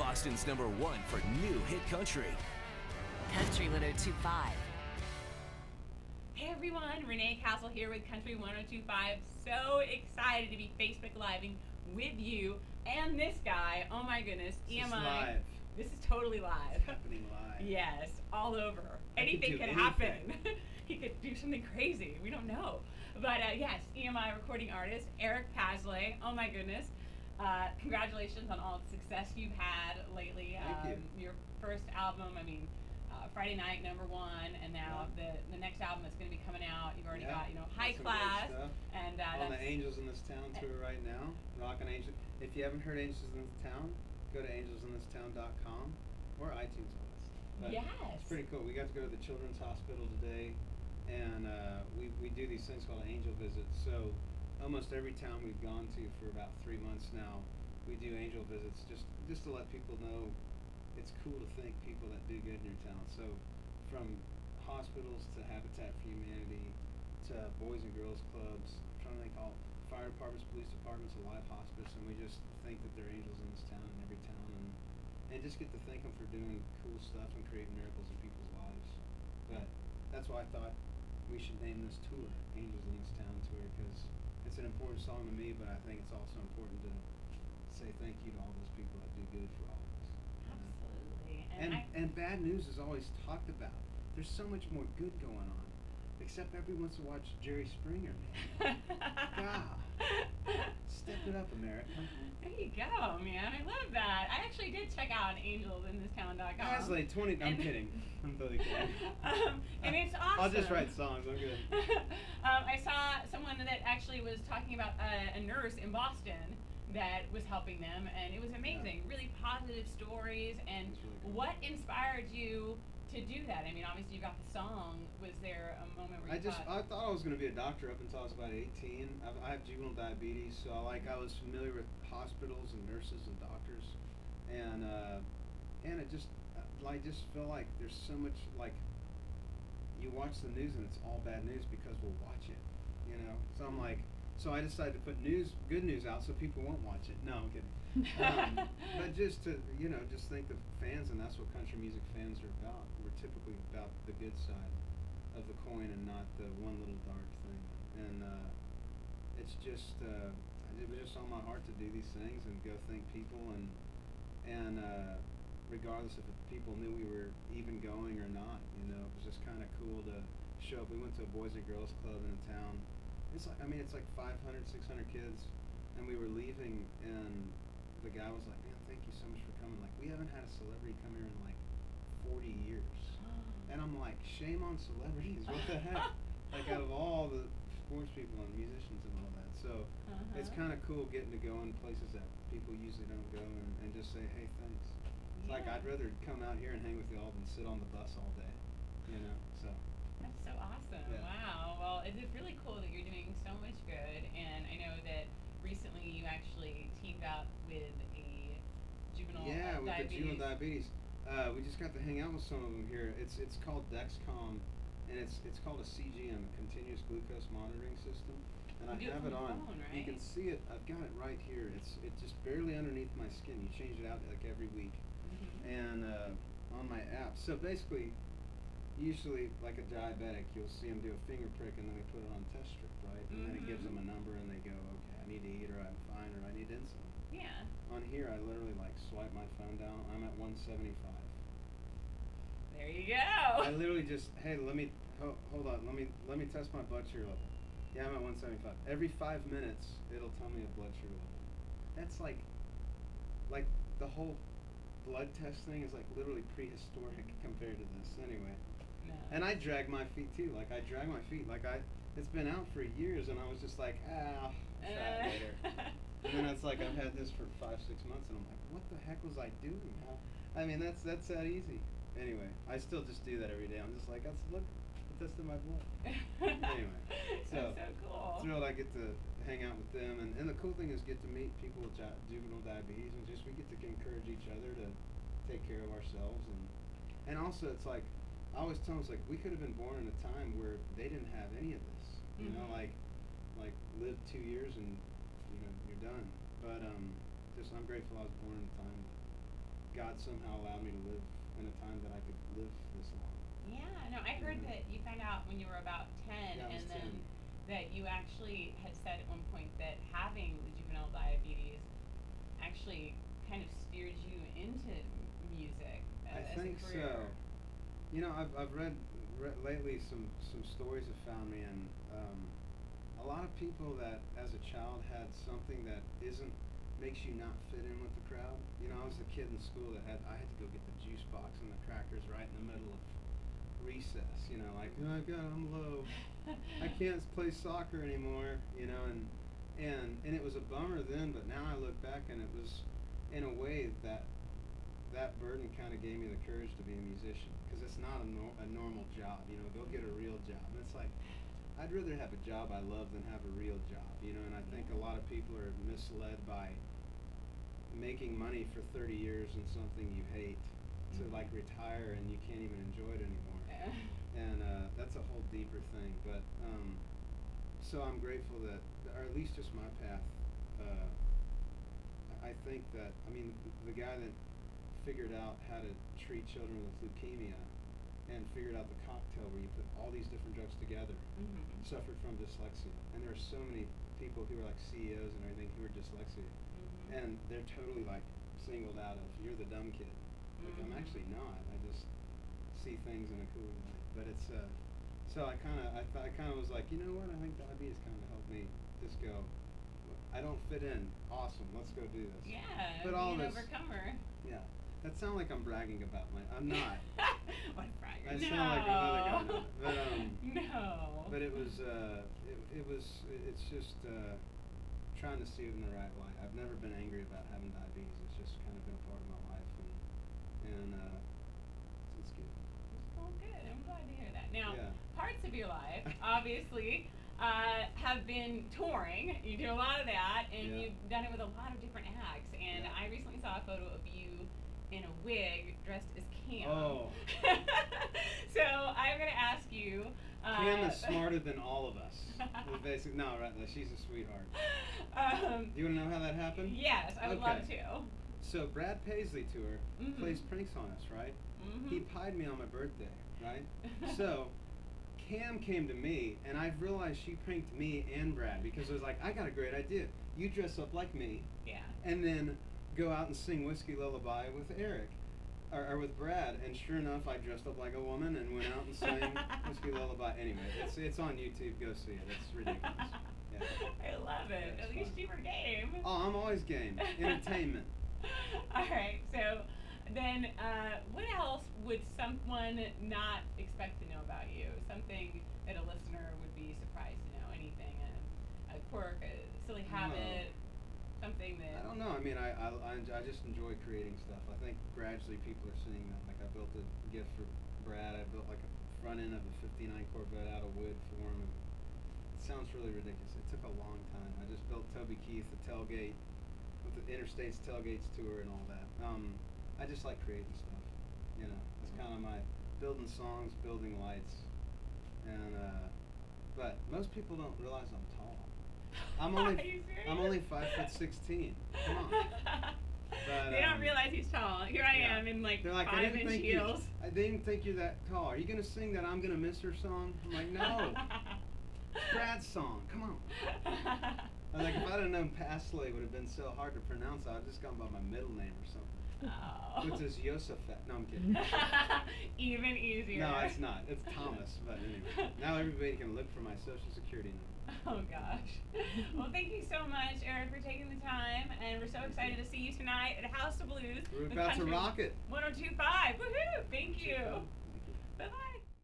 Boston's #1 for new hit country. Country 102.5. Hey everyone, Renée Castle here with Country 102.5. So excited to be Facebook Living with you and this guy. Oh my goodness, This is live. This is totally live. It's happening live. Yes, all over. Anything could happen. He could do something crazy. We don't know. But yes, EMI recording artist Eric Paslay. Oh my goodness. Congratulations on all the success you've had lately. Thank you. Your first album, Friday Night, #1, and now the next album that's going to be coming out. You've already got, High Class, and on the Angels in This Town tour right now. Rockin' Angels. If you haven't heard Angels in This Town, go to angelsinThisTown.com or iTunes on this. But yes, it's pretty cool. We got to go to the Children's Hospital today, and we do these things called angel visits. So almost every town we've gone to for about 3 months now, we do angel visits just to let people know it's cool to thank people that do good in your town. So from hospitals to Habitat for Humanity to Boys and Girls Clubs, I'm trying to think all fire departments, police departments, a live hospice, and we just think that they're angels in this town and every town, and just get to thank them for doing cool stuff and creating miracles in people's lives. But that's why I thought we should name this tour Angels in This Town Tour, because it's an important song to me, but I think it's also important to say thank you to all those people that do good for all of us. absolutely. And bad news is always talked about. There's so much more good going on, except everyone wants to watch Jerry Springer. God, step it up, America. There you go, man. I love that. I actually did check out angelsinThisTown.com. Paslay 20. I'm kidding. I'm totally kidding. And it's awesome. I'll just write songs. I'm good. I saw someone that actually was talking about a nurse in Boston that was helping them, and it was amazing. Yeah. Really positive stories. And That's really cool. what inspired you to do that? Obviously you got the song. Was there a moment where you I thought I was going to be a doctor up until I was about 18. I have juvenile diabetes, so I was familiar with hospitals and nurses and doctors, and it just I just feel like there's so much, like, you watch the news and it's all bad news because we'll watch it, So I'm like, so I decided to put good news out so people won't watch it. No, I'm kidding. But just to just think of fans, and that's what country music fans are about. We're typically about the good side of the coin and not the one little dark thing. And it's just it was just on my heart to do these things and go thank people, and regardless if people knew we were even going or not, it was just kind of cool to show up. We went to a Boys and Girls Club in a town. It's like 500, 600 kids, and we were leaving, and the guy was like, "Man, thank you so much for coming. Like, we haven't had a celebrity come here in like 40 years." And I'm like, shame on celebrities. What the heck? Like, out of all the sports people and musicians and all that. So it's kind of cool getting to go in places that people usually don't go, and just say, hey, thanks. It's like, I'd rather come out here and hang with y'all than sit on the bus all day, so. That's so awesome. Yeah. Wow. Well, it's really cool that you're doing so much good, and I know that recently you actually teamed up with a juvenile with diabetes. the juvenile diabetes. We just got to hang out with some of them here. It's called Dexcom, and it's called a CGM, a continuous glucose monitoring system. And I have it on. Phone, right? You can see it. I've got it right here. It's just barely underneath my skin. You change it out like every week, and on my app. So basically, usually like a diabetic, you'll see them do a finger prick and then they put it on a test strip, right? And then it gives them a number and they go, okay, I need to eat, or I'm fine, or I need insulin. Yeah. On here, I literally swipe my phone down. I'm at 175. There you go. I literally just, hey, let me hold on. Let me test my blood sugar level. Yeah, I'm at 175. Every 5 minutes, it'll tell me a blood sugar level. That's like the whole blood test thing is like literally prehistoric compared to this. Anyway. No. And I drag my feet too. I drag my feet. It's been out for years, and I was just like, try it later. And then it's like I've had this for 5-6 months, and I'm like, what the heck was I doing? That's that easy. Anyway, I still just do that every day. I'm just like, look, I tested my blood. Anyway, so that's so cool. Thrilled I get to hang out with them, and the cool thing is get to meet people with juvenile diabetes, and just we get to encourage each other to take care of ourselves, and also it's like I always tell them, it's like we could have been born in a time where they didn't have any of this, like live 2 years and you're done. But I'm grateful I was born in a time God somehow allowed me to live in a time that I could live this long. Yeah, no, I heard that you found out when you were about 10, Yeah, I was and then 10. that you actually had said at one point that having the juvenile diabetes actually kind of steered you into music I as think a career. so. You know, I've read lately some stories have found me, and a lot of people that as a child had something that isn't makes you not fit in with the crowd. You know, I was the kid in school that I had to go get the juice box and the crackers right in the middle of recess. You know, like, oh God, I'm low. I can't play soccer anymore. You know, and it was a bummer then, but now I look back and it was in a way that burden kind of gave me the courage to be a musician, because it's not a normal job. You know, go get a real job. And it's like, I'd rather have a job I love than have a real job. You know, and I think a lot of people are misled by making money for 30 years in something you hate to like retire and you can't even enjoy it anymore. And that's a whole deeper thing. But so I'm grateful that, or at least just my path. I think that, I mean, the guy that figured out how to treat children with leukemia and figured out the cocktail where you put all these different drugs together, suffered from dyslexia. And there are so many people who are like CEOs and everything who are dyslexia. And they're totally like singled out of, you're the dumb kid. Like, I'm actually not. I just see things in a cool way. But it's, so I kind of was like, you know what, I think diabetes kind of helped me just go, I don't fit in. Awesome, let's go do this. Yeah, But be all an this, overcomer. yeah. That sounds like I'm bragging about I'm not. What a bragger. I sound like another guy. But no. But it was it's just trying to see it in the right light. I've never been angry about having diabetes. It's just kind of been a part of my life, and it's good. Oh, good. I'm glad to hear that. Now, Yeah. parts of your life, obviously, have been touring. You do a lot of that, and Yeah. you've done it with a lot of different acts. And Yeah. I recently saw a photo of you in a wig dressed as Cam. Oh. So I'm going to ask you. Cam is smarter than all of us. Basically, no, right? No, she's a sweetheart. Do you want to know how that happened? Yes, I would love to. So Brad Paisley tour plays pranks on us, right? He pied me on my birthday, right? So Cam came to me, and I realized she pranked me and Brad, because I was like, I got a great idea. You dress up like me, Yeah. and then go out and sing Whiskey Lullaby with Eric, or with Brad. And sure enough, I dressed up like a woman and went out and sang Whiskey Lullaby. Anyway, it's on YouTube. Go see it. It's ridiculous. Yeah. I love it. Yeah, At it's least fun. you were game. Oh, I'm always game. Entertainment. All right. So then, what else would someone not expect to know about you? Something that a listener would be surprised to know? Anything? A quirk, a silly habit, something that. I don't know. I mean, I just enjoy creating stuff. I think gradually people are seeing that. Like, I built a gift for Brad. I built like a front end of a '59 Corvette out of wood for him. And it sounds really ridiculous. It took a long time. I just built Toby Keith the tailgate with the Interstates Tailgates tour and all that. I just like creating stuff. You know, it's kind of my building songs, building lights, and but most people don't realize I'm tall. I'm only Are you serious? I'm only 5'16". Come on. But, they don't realize he's tall. Here I am in like they're like, 5-inch heels. I didn't think you're that tall. Are you gonna sing that I'm Gonna Miss Her song? I'm like, no. It's Brad's song. Come on. I was like, if I'd have known Paslay would have been so hard to pronounce, I'd have just gone by my middle name or something. Oh. Which is Yosefet. No, I'm kidding. Even easier. No, it's not. It's Thomas. But anyway, now everybody can look for my social security number. Oh gosh. Well, thank you so much, Eric, for taking the time, and we're so excited to see you tonight at House of Blues. We're with about to Country rock it. 102.5. Woohoo! Thank you. Thank you. Bye bye.